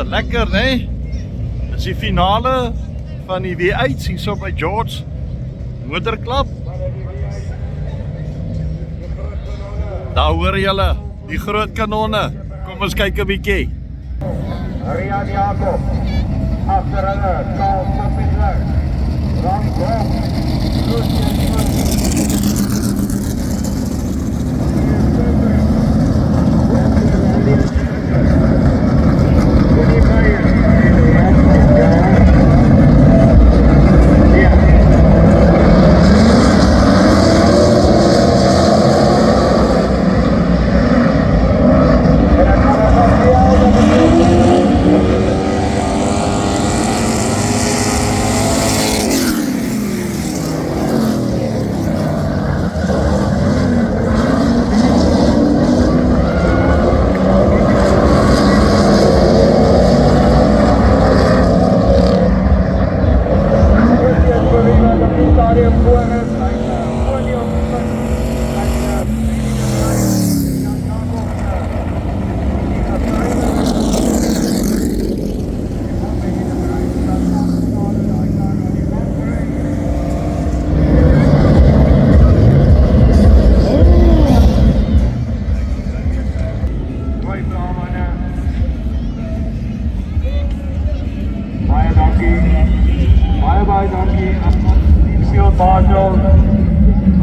lekker, nee? Dit is die finale van die W8 hier so by George Motorklub. Daar hoor julle die groot kanonne. Kom ons kyk 'n bietjie. Rian Jacob, agter hulle, Karl Koppiesler, Ram Gom,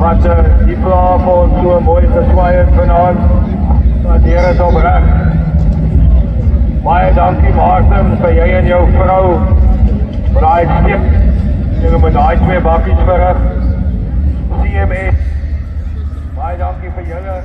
wat die plaas vir ons so mooi geswaai het vanaand. Waardeer het opreg. Baie dankie Martin vir jy en jou vrou vir daai skip. Julle moet daai 2 bakkies verrig. CMS. Baie dankie vir julle.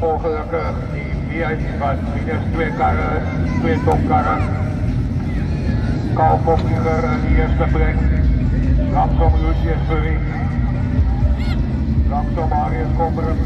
Ongelukkig die V8 wat minus 2 karre, 2 topkarre. Karl Koppiesler in die eerste plek. Langsom Lucius Furry. Langsom Marius Kombrug.